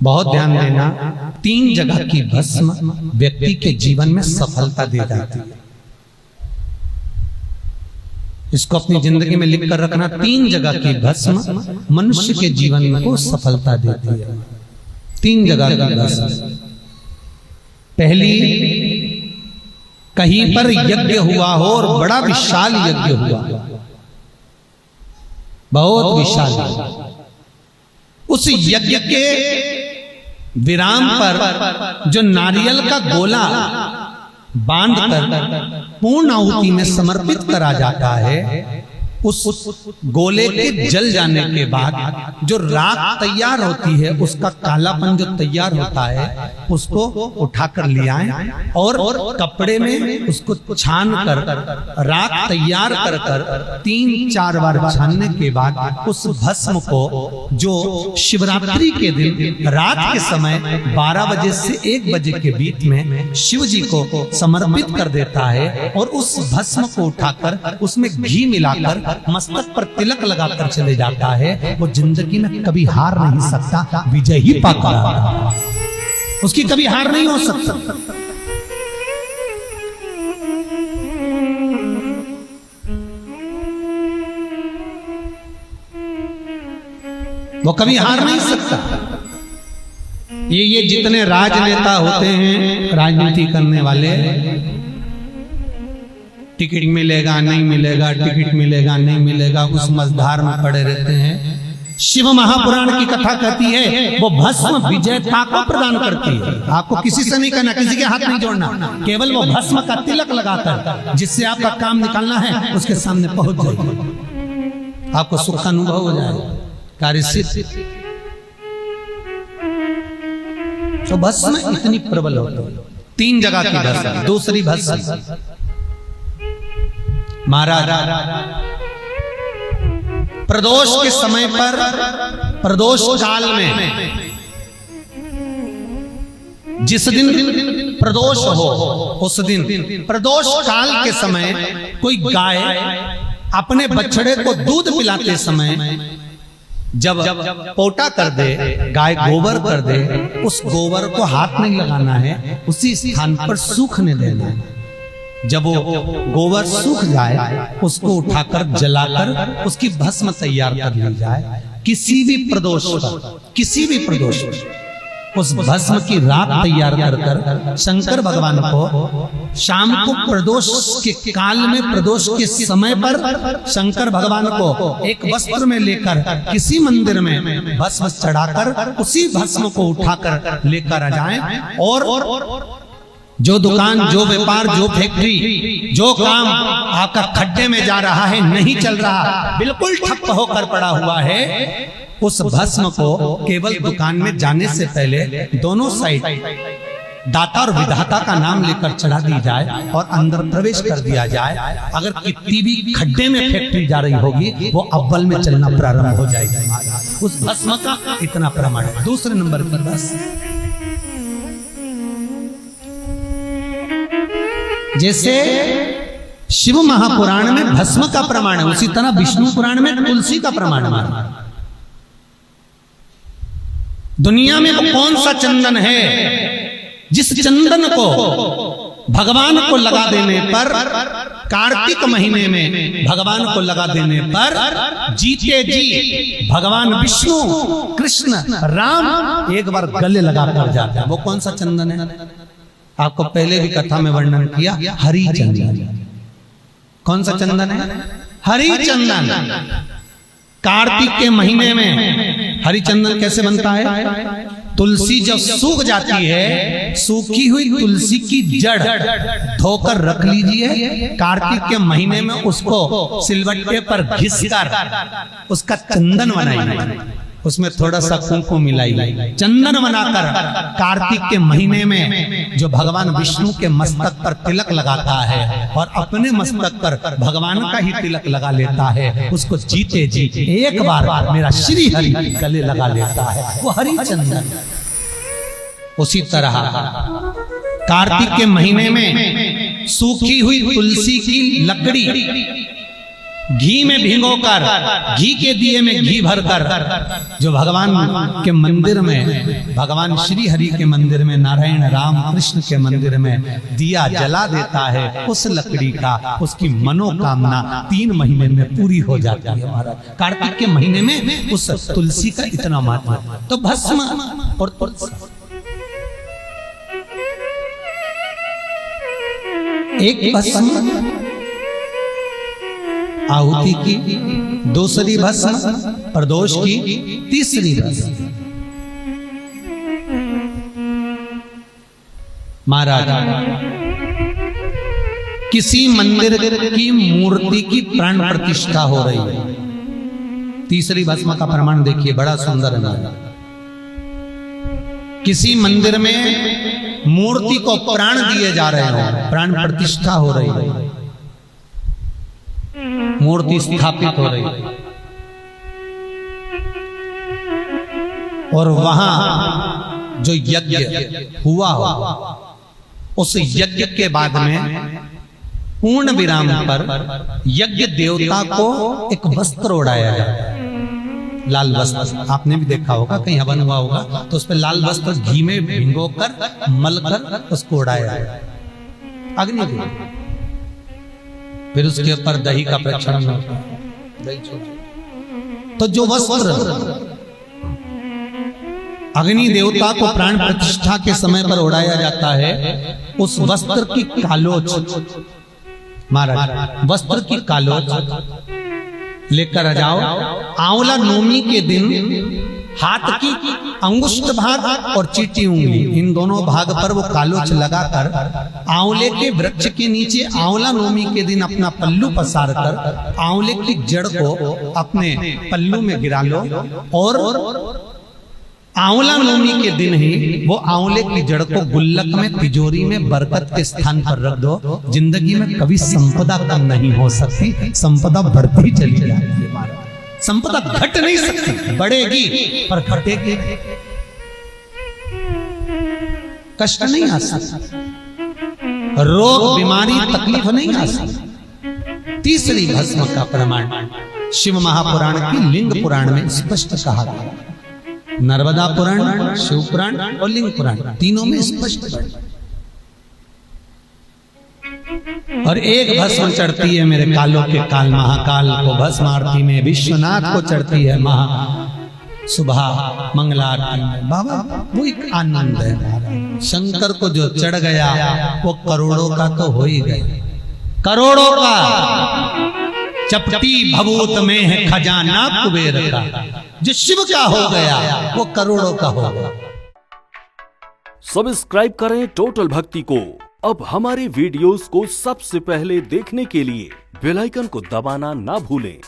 बहुत ध्यान देना, 3 जगह की भस्म व्यक्ति के जीवन में सफलता दे जाती है। इसको अपनी जिंदगी में लिख कर रखना, 3 जगह की भस्म मनुष्य के जीवन को सफलता देती है। 3 जगह की भस्म। पहली, कहीं पर यज्ञ हुआ हो और बड़ा विशाल यज्ञ हुआ, बहुत विशाल, उस यज्ञ के विराम पर जो नारियल का गोला बांधकर पूर्ण आहुति में समर्पित करा जाता है, उस गोले के जल जाने के बाद जो राख तैयार होती है, उसका कालापन जो तैयार होता है, उसको उठाकर ले आए और कपड़े में उसको छान कर राख तैयार कर 3-4 बार छानने के बाद उस भस्म को जो शिवरात्रि के दिन रात के समय 12 बजे से 1 बजे के बीच में शिव जी को समर्पित कर देता है और उस भस्म को उठाकर उसमें घी मिलाकर मस्तक पर तिलक लगाकर चले जाता है, वो जिंदगी में कभी हार नहीं सकता, विजय ही पाकर, उसकी कभी हार नहीं हो सकता। वो कभी हार नहीं सकता। ये जितने राजनेता होते हैं, राजनीति करने वाले, टिकट मिलेगा नहीं मिलेगा, टिकट मिलेगा नहीं मिलेगा, उस मझधार में पड़े रहते हैं। शिव महापुराण की कथा कहती है वो भस्म विजेता को प्रदान करती है। आपको किसी से नहीं करना, किसी के हाथ नहीं जोड़ना, केवल वो भस्म का तिलक लगाकर जिससे आपका काम निकालना है उसके सामने पहुंच जाएगी, आपको सुख अनुभव हो जाएगा, कार्य सिद्ध। तो भस्म इतनी प्रबल होती है। 3 जगह की भस्म। दूसरी भस्म, महाराज प्रदोष के समय पर, प्रदोष काल में, जिस दिन प्रदोष हो उस दिन प्रदोष काल के समय कोई गाय अपने बछड़े को दूध पिलाते समय जब पोटा कर दे, गाय गोबर कर दे, उस गोबर को हाथ नहीं लगाना है, उसी स्थान पर सूखने देना है। जब वो गोबर सूख जाए उसको उठाकर जलाकर उसकी भस्म तैयार कर ली जाए। किसी भी प्रदोष पर, किसी भी प्रदोष पर उस भस्म की राख तैयार कर शंकर भगवान को शाम को प्रदोष के काल में, प्रदोष के समय पर शंकर भगवान को एक वस्त्र में लेकर किसी मंदिर में भस्म चढ़ाकर उसी भस्म को उठाकर लेकर आ जाएं और जो दुकान, जो व्यापार, जो फैक्ट्री, जो काम आपका खड्डे में जा रहा है, नहीं चल रहा, बिल्कुल ठप्प होकर पड़ा हुआ है, उस भस्म को केवल दुकान में जाने से पहले दोनों साइड दाता और विधाता का नाम लेकर चढ़ा दी जाए और अंदर प्रवेश कर दिया जाए। अगर कितनी भी खड्डे में फैक्ट्री जा रही होगी वो अव्वल में चलना प्रारंभ हो जाएगी। उस भस्म का इतना प्रमाण है। दूसरे नंबर पर बस जैसे शिव महापुराण में भस्म का प्रमाण है, उसी तरह विष्णु पुराण में तुलसी का प्रमाण है। दुनिया में वो कौन सा चंदन है जिस चंदन को भगवान को लगा देने पर, कार्तिक महीने में भगवान को लगा देने पर जीते जी भगवान विष्णु, कृष्ण, राम एक बार गले लगा कर जाते हैं। वो कौन सा चंदन है? आपको पहले भी कथा में वर्णन किया, हरि चंदन। कौन सा चंदन है? हरि चंदन। कार्तिक के महीने में हरि चंदन कैसे बनता है? तुलसी जब सूख जाती है, सूखी हुई तुलसी की जड़ धोकर रख लीजिए, कार्तिक के महीने में उसको सिलबट्टे पर घिसकर उसका चंदन बनाइए, उसमें थोड़ा सा कुंकुम मिलाइए, चंदन बनाकर कार्तिक के महीने में जो भगवान विष्णु के मस्तक पर तिलक लगाता है और अपने मस्तक पर भगवान का ही तिलक लगा लेता है, उसको जीते जी एक बार मेरा श्री हरि गले लगा लेता है, वो हरि चंदन। उसी तरह कार्तिक के महीने में सूखी हुई तुलसी की लकड़ी घी में भिगोकर, घी के दिए में घी भरकर जो भगवान के मंदिर में, भगवान श्री हरि के मंदिर में, नारायण राम कृष्ण के मंदिर में दिया जला देता है, उस लकड़ी का उसकी मनोकामना 3 महीने में पूरी हो जाती है महाराज। कार्तिक के महीने में उस तुलसी का इतना महत्व है। तो भस्म और तुलसी एक भस्म आहुति की, दूसरी भस्म प्रदोष की, तीसरी भस्म। महाराज किसी मंदिर की मूर्ति की प्राण प्रतिष्ठा हो रही है, तीसरी भस्म का प्रमाण देखिए, बड़ा सुंदर है। किसी मंदिर में मूर्ति को प्राण दिए जा रहे हो, प्राण प्रतिष्ठा हो रही है, मूर्ति स्थापित हो रही है, और वहां जो यज्ञ हुआ हो, उस यज्ञ के बाद में पूर्ण विराम पर यज्ञ देवता को एक वस्त्र ओढ़ाया जाता है, लाल वस्त्र। आपने भी देखा होगा, कहीं हवन हुआ होगा तो उस पर लाल वस्त्र घी में भिगोकर मलकर उसको ओढ़ाया जाता है, अग्नि देव। फिर उसके ऊपर दही का प्रक्षालन होता है। तो जो वस्त्र अग्नि देवता को प्राण प्रतिष्ठा के समय पर ओढ़ाया जाता है, उस वस्त्र की कालोच, महाराज वस्त्र की कालोच लेकर आ जाओ। आंवला नवमी के दिन हाथ की अंगुष्ठ भाग और चीटी उंगली, इन दोनों भाग पर वो कालोच लगाकर आंवले के वृक्ष के नीचे आंवला नवमी के दिन अपना पल्लू पसार कर आंवले की जड़ को अपने पल्लू में गिरा लो, और आंवला नवमी के दिन ही वो आंवले की जड़ को गुल्लक में, तिजोरी में, बरकत के स्थान पर रख दो। जिंदगी में कभी संपदा कम नहीं हो सकती, संपदा बढ़ती चली जाती है। संपदा घट नहीं सकती, बढ़ेगी पर घटेगी, कष्ट नहीं आ सकता, रोग बीमारी तकलीफ नहीं आ सकती। तीसरी भस्म का प्रमाण शिव महापुराण की लिंग पुराण में स्पष्ट कहा गया। नर्मदा पुराण, शिव पुराण और लिंग पुराण, तीनों में स्पष्ट है। और एक भस्म चढ़ती है मेरे कालों के काल महाकाल को, भस्म आरती में विश्वनाथ को चढ़ती है महा सुबह मंगला आरती में। बाबा वो एक आनंद है। शंकर को जो चढ़ गया वो करोड़ों का तो हो ही गए, करोड़ों का। चपटी भभूत में है खजाना कुबेर का, जो शिव का हो गया वो करोड़ों का हो गया। सब्सक्राइब करें टोटल भक्ति को। अब हमारे वीडियोस को सबसे पहले देखने के लिए बेल आइकन को दबाना ना भूलें।